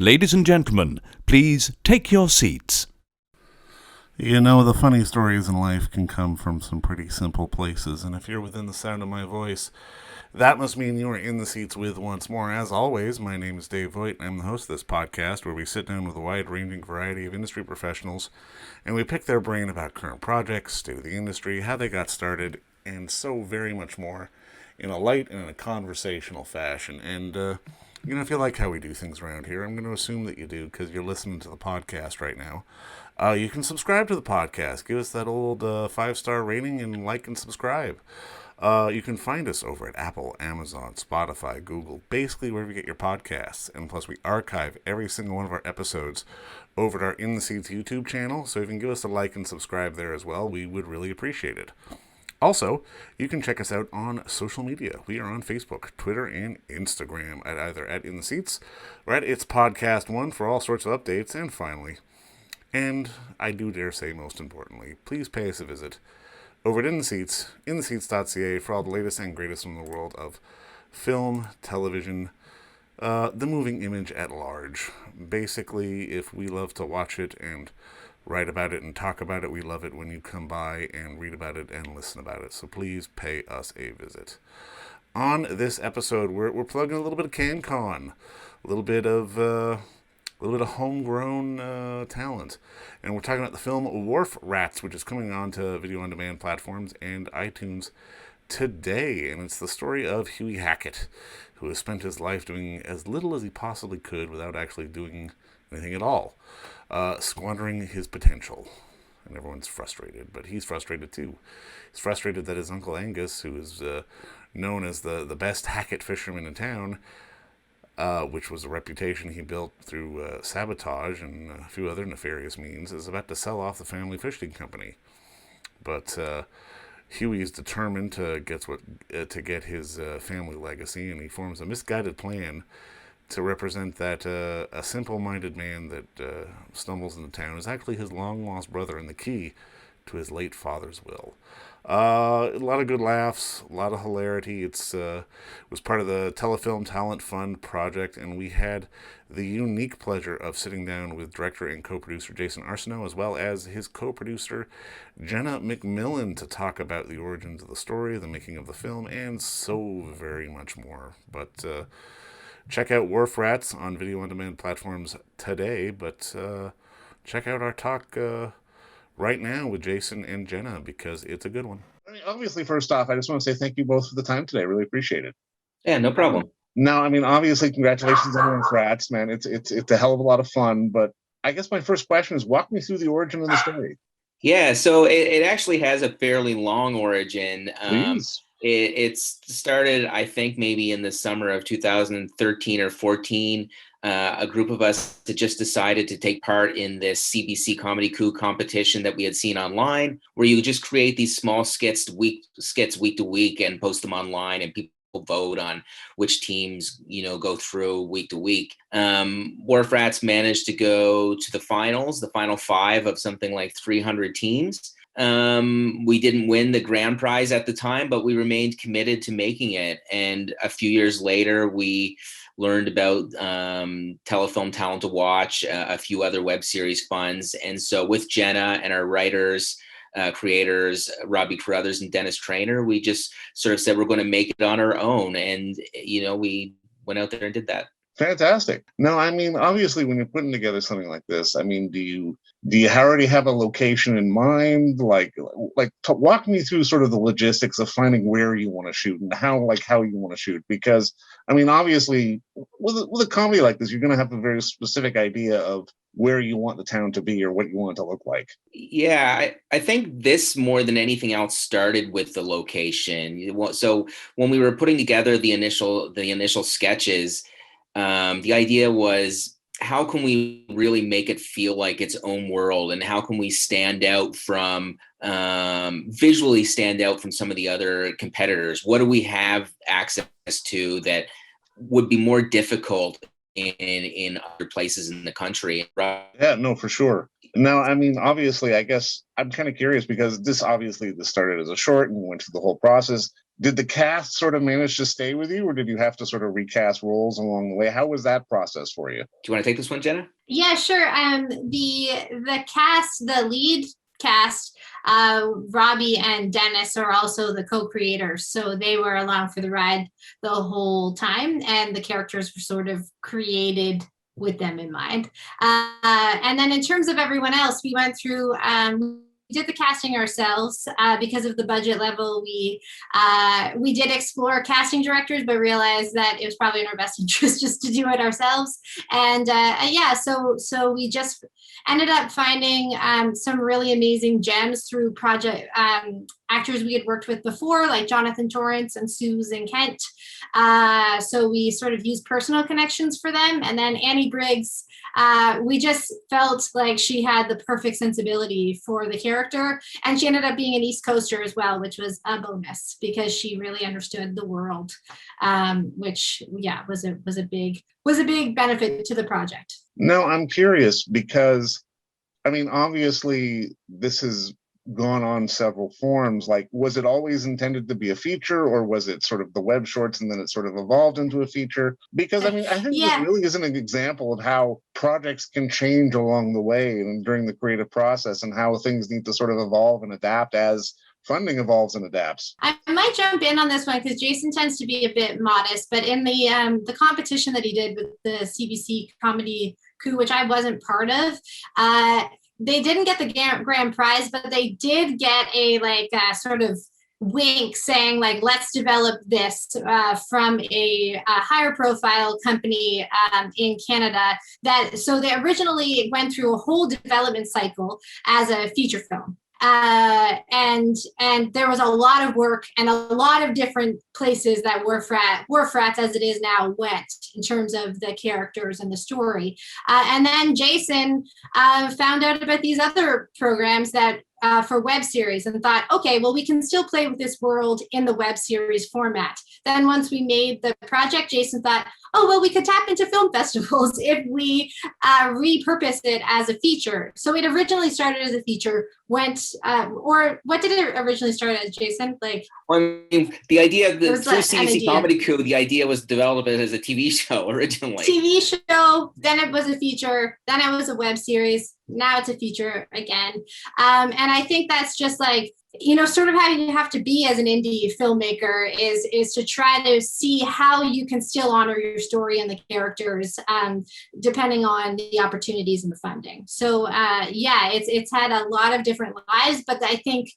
Ladies and gentlemen, please take your seats. You know, the funny stories in life can come from some pretty simple places, and if you're within the sound of my voice, that must mean you are in the seats with once more. As always, my name is Dave Voigt, and I'm the host of this podcast where we sit down with a wide-ranging variety of industry professionals, and we pick their brain about current projects, state of the industry, how they got started, and so very much more in a light and in a conversational fashion. And, if you like how we do things around here, I'm going to assume that you do because you're listening to the podcast right now. You can subscribe to the podcast. Give us that old 5-star rating and like and subscribe. You can find us over at Apple, Amazon, Spotify, Google, basically wherever you get your podcasts. And plus, we archive every single one of our episodes over at our In the Seats YouTube channel. So if you can give us a like and subscribe there as well, we would really appreciate it. Also, you can check us out on social media. We are on Facebook, Twitter, and Instagram at either at In the Seats or at It's Podcast One for all sorts of updates. And finally, and I do dare say most importantly, please pay us a visit over at In the Seats, intheseats.ca for all the latest and greatest from the world of film, television, the moving image at large. Basically, if we love to watch it and write about it and talk about it, we love it when you come by and read about it and listen about it. So please pay us a visit. On this episode, we're plugging a little bit of CanCon, a little bit of homegrown talent. And we're talking about the film Wharf Rats, which is coming on to video-on-demand platforms and iTunes today. And it's the story of Hughie Hackett, who has spent his life doing as little as he possibly could without actually doing anything at all, squandering his potential. And everyone's frustrated, but he's frustrated too. He's frustrated that his Uncle Angus, who is known as the best Hackett fisherman in town, which was a reputation he built through sabotage and a few other nefarious means, is about to sell off the family fishing company. But Hughie is determined to get his family legacy, and he forms a misguided plan to represent that a simple-minded man that stumbles into town is actually his long-lost brother and the key to his late father's will. A lot of good laughs, a lot of hilarity. It was part of the Telefilm Talent Fund Project, and we had the unique pleasure of sitting down with director and co-producer Jason Arsenault, as well as his co-producer Jenna MacMillian, to talk about the origins of the story, the making of the film, and so very much more. But check out Wharf Rats on video-on-demand platforms today, but check out our talk right now with Jason and Jenna, because it's a good one. Obviously, first off, I just want to say thank you both for the time today. Really appreciate it. Yeah, no problem. Now, obviously, congratulations on Wharf Rats, man. It's a hell of a lot of fun, but I guess my first question is, walk me through the origin of the story. Yeah, so it actually has a fairly long origin. It's started, I think, maybe in the summer of 2013 or 14. A group of us had just decided to take part in this CBC Comedy Coup competition that we had seen online, where you just create these small skits week to week and post them online, and people vote on which teams go through week to week. Wharf Rats managed to go to the final 5 of something like 300 teams. We didn't win the grand prize at the time, but we remained committed to making it. And a few years later, we learned about Telefilm Talent to Watch, a few other web series funds. And so with Jenna and our writers, creators, Robbie Carruthers and Dennis Trainer, we just sort of said we're going to make it on our own. And, we went out there and did that. Fantastic. No, obviously, when you're putting together something like this, do you already have a location in mind? Walk me through sort of the logistics of finding where you want to shoot and how you want to shoot. Because, obviously, with a comedy like this, you're going to have a very specific idea of where you want the town to be or what you want it to look like. Yeah, I think this more than anything else started with the location. So when we were putting together the initial sketches, the idea was, how can we really make it feel like its own world, and how can we visually stand out from some of the other competitors? What do we have access to that would be more difficult in other places in the country. Yeah, no, for sure. Now, I mean, obviously, I guess I'm kind of curious because this started as a short and went through the whole process. Did the cast sort of manage to stay with you, or did you have to sort of recast roles along the way? How was that process for you? Do you want to take this one, Jenna? Yeah, sure. The cast, the lead cast, Robbie and Dennis are also the co-creators, so they were along for the ride the whole time, and the characters were sort of created with them in mind. And then in terms of everyone else, we went through, we did the casting ourselves because of the budget level. We did explore casting directors, but realized that it was probably in our best interest just to do it ourselves. And yeah, so we just ended up finding some really amazing gems through project actors we had worked with before, like Jonathan Torrance and Susan Kent. So we sort of used personal connections for them. And then Annie Briggs, we just felt like she had the perfect sensibility for the character. And she ended up being an East Coaster as well, which was a bonus because she really understood the world, which yeah, was a big benefit to the project. No, I'm curious because, I mean, obviously this has gone on several forms. Like, was it always intended to be a feature, or was it sort of the web shorts and then it sort of evolved into a feature? Because I mean, I think this really is an example of how projects can change along the way and during the creative process, and how things need to sort of evolve and adapt as funding evolves and adapts. I might jump in on this one because Jason tends to be a bit modest, but in the competition that he did with the CBC Comedy Coup, which I wasn't part of, they didn't get the grand prize, but they did get a sort of wink saying like, let's develop this from a higher profile company in Canada. So they originally went through a whole development cycle as a feature film. And there was a lot of work and a lot of different places that Wharf Rats, as it is now, went in terms of the characters and the story. And then Jason found out about these other programs that for web series and thought, okay, well, we can still play with this world in the web series format. Then once we made the project, Jason thought, oh, well, we could tap into film festivals if we repurpose it as a feature. So it originally started as a feature, or what did it originally start as, Jason? Like, I mean, the idea through CBC Comedy Coup, the idea was to develop it as a TV show originally. TV show, then it was a feature, then it was a web series, now it's a feature again. And I think that's just like, sort of how you have to be as an indie filmmaker is to try to see how you can still honor your story and the characters, depending on the opportunities and the funding. So yeah, it's had a lot of different lives, but I think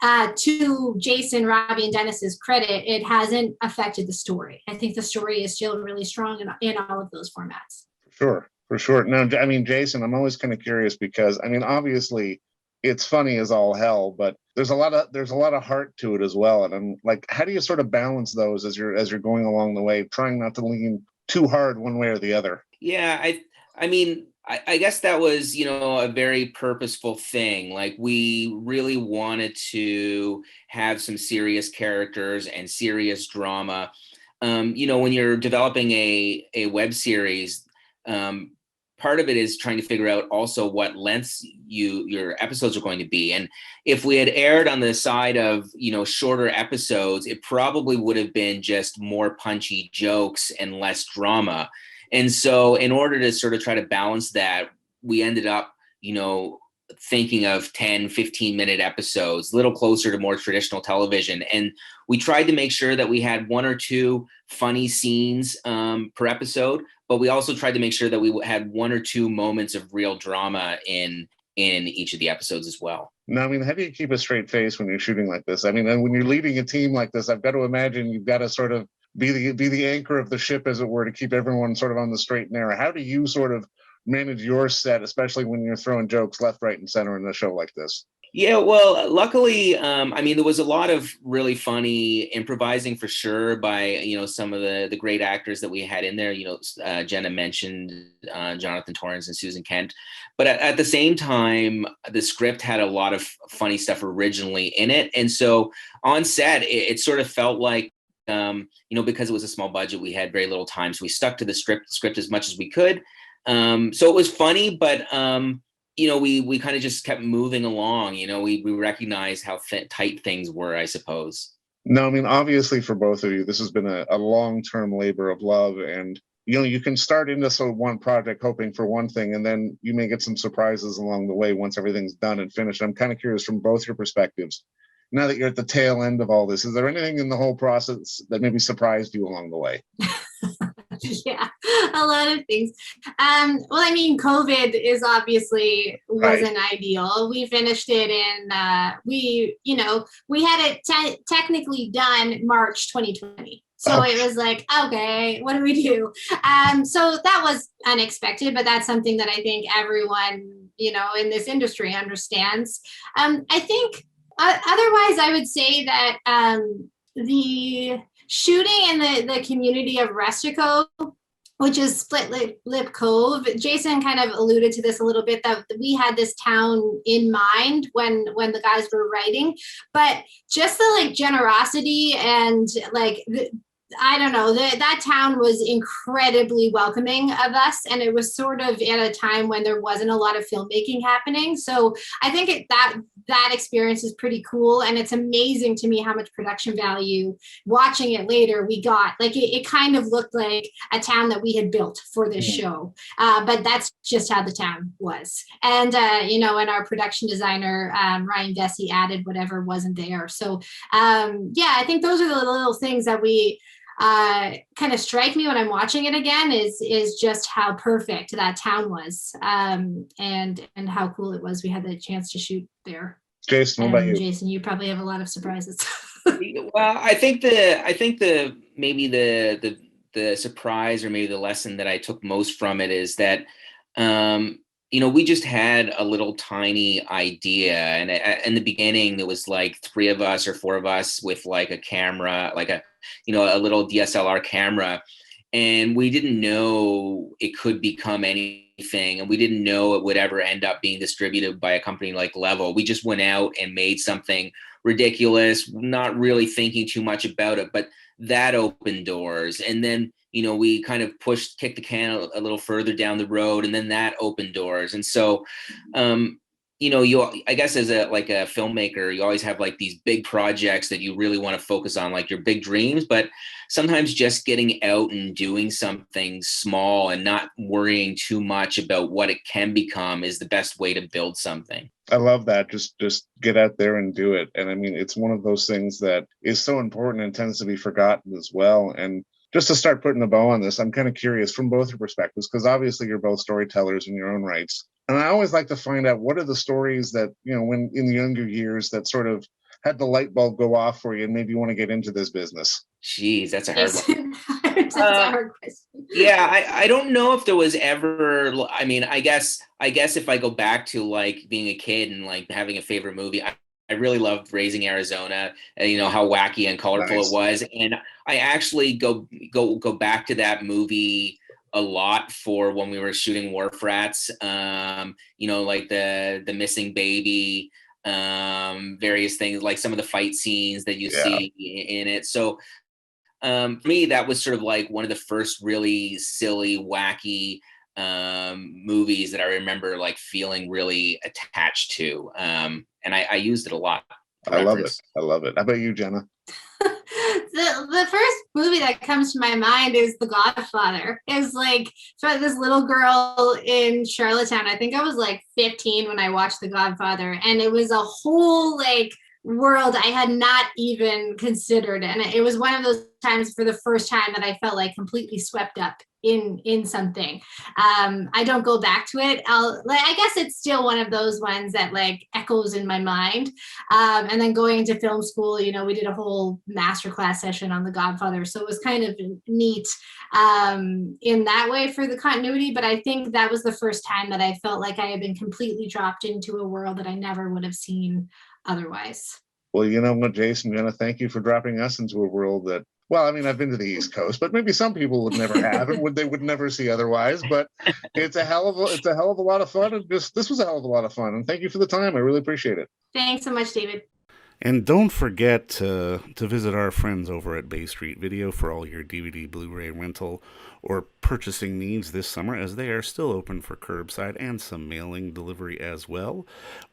to Jason, Robbie, and Dennis's credit, it hasn't affected the story. I think the story is still really strong in all of those formats. For sure. Now, I mean, Jason, I'm always kind of curious because, I mean, obviously it's funny as all hell, but there's a lot of heart to it as well. And I'm like, how do you sort of balance those as you're going along the way, trying not to lean too hard one way or the other? Yeah, I mean, I guess that was, a very purposeful thing. Like, we really wanted to have some serious characters and serious drama. When you're developing a web series, part of it is trying to figure out also what lengths your episodes are going to be. And if we had aired on the side of, shorter episodes, it probably would have been just more punchy jokes and less drama. And so in order to sort of try to balance that, we ended up, thinking of 10, 15-minute episodes, a little closer to more traditional television. And we tried to make sure that we had one or two funny scenes per episode, but we also tried to make sure that we had one or two moments of real drama in each of the episodes as well. Now, I mean, how do you keep a straight face when you're shooting like this? I mean, and when you're leading a team like this, I've got to imagine you've got to sort of be the anchor of the ship, as it were, to keep everyone sort of on the straight and narrow. How do you sort of manage your set, especially when you're throwing jokes left, right, and center in a show like this? Yeah, well, luckily, there was a lot of really funny improvising for sure by, some of the great actors that we had in there. Jenna mentioned Jonathan Torrance and Susan Kent. But at the same time, the script had a lot of funny stuff originally in it. And so on set, it sort of felt like because it was a small budget, we had very little time. So we stuck to the script as much as we could. So it was funny, but, we kind of just kept moving along. We recognized how tight things were, I suppose. No, I mean, obviously for both of you, this has been a long-term labor of love. And, you can start into one project hoping for one thing, and then you may get some surprises along the way once everything's done and finished. I'm kind of curious from both your perspectives. Now that you're at the tail end of all this, is there anything in the whole process that maybe surprised you along the way? Yeah, a lot of things. Well, I mean, COVID is obviously wasn't ideal. We finished it in, we had it technically done March 2020. So it was like, okay, what do we do? So that was unexpected, but that's something that I think everyone, in this industry understands. I think otherwise, I would say that the shooting in the community of Restico, which is Split Lip Cove, Jason kind of alluded to this a little bit, that we had this town in mind when the guys were writing, but just the generosity and I don't know, that town was incredibly welcoming of us, and it was sort of at a time when there wasn't a lot of filmmaking happening. So I think that experience is pretty cool, and it's amazing to me how much production value watching it later we got. It kind of looked like a town that we had built for this show, but that's just how the town was. And and our production designer Ryan Vesey added whatever wasn't there. So I think those are the little things that we kind of strike me when I'm watching it again, is just how perfect that town was, and how cool it was. We had the chance to shoot there. Jason, what about you? Jason, you probably have a lot of surprises. Well, I think maybe the surprise, or maybe the lesson that I took most from it, is that we just had a little tiny idea, and in the beginning there was 3 of us or 4 of us with a camera, a little DSLR camera, and we didn't know it could become anything, and we didn't know it would ever end up being distributed by a company like Level. We just went out and made something ridiculous, not really thinking too much about it, but that opened doors. And then we kind of kicked the can a little further down the road, and then that opened doors. And so I guess as a filmmaker, you always have these big projects that you really want to focus on, your big dreams, but sometimes just getting out and doing something small and not worrying too much about what it can become is the best way to build something. I love that. Just get out there and do it. And I mean, it's one of those things that is so important and tends to be forgotten as well. And just to start putting a bow on this, I'm kind of curious from both your perspectives, because obviously you're both storytellers in your own rights. And I always like to find out, what are the stories that, when in the younger years, that sort of had the light bulb go off for you and maybe you want to get into this business? Jeez, that's a hard one. That's a hard question. Yeah, I don't know if there was ever, I mean, I guess if I go back to being a kid and having a favorite movie, I really loved Raising Arizona, how wacky and colorful It was. And I actually go back to that movie a lot for when we were shooting Wharf Rats, the missing baby, various things, some of the fight scenes that you see in it. So for me, that was sort of one of the first really silly, wacky movies that I remember feeling really attached to. And I used it a lot. I love it. How about you, Jenna? The first movie that comes to my mind is The Godfather. It's so this little girl in Charlottetown. I think I was 15 when I watched The Godfather, and it was a whole world I had not even considered, and it was one of those times for the first time that I felt completely swept up in something. I don't go back to it. I guess it's still one of those ones that echoes in my mind. And then going into film school, we did a whole masterclass session on The Godfather, so it was kind of neat in that way for the continuity. But I think that was the first time that I felt like I had been completely dropped into a world that I never would have seen otherwise. Well, you know what, Jason, Jenna, thank you for dropping us into a world that, well, I mean, I've been to the East Coast, but maybe some people would never have, and they would never see otherwise. But it's a hell of a lot of fun, and this was a hell of a lot of fun. And thank you for the time. I really appreciate it. Thanks so much, David. And don't forget to visit our friends over at Bay Street Video for all your DVD, Blu-ray rental, or purchasing needs this summer, as they are still open for curbside and some mailing delivery as well.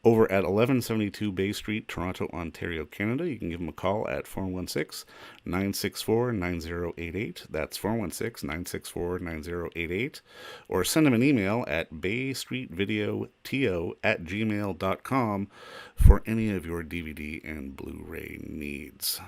Over at 1172 Bay Street, Toronto, Ontario, Canada, you can give them a call at 416-964-9088. That's 416-964-9088. Or send them an email at baystreetvideoto@gmail.com for any of your DVD and Blu-ray needs.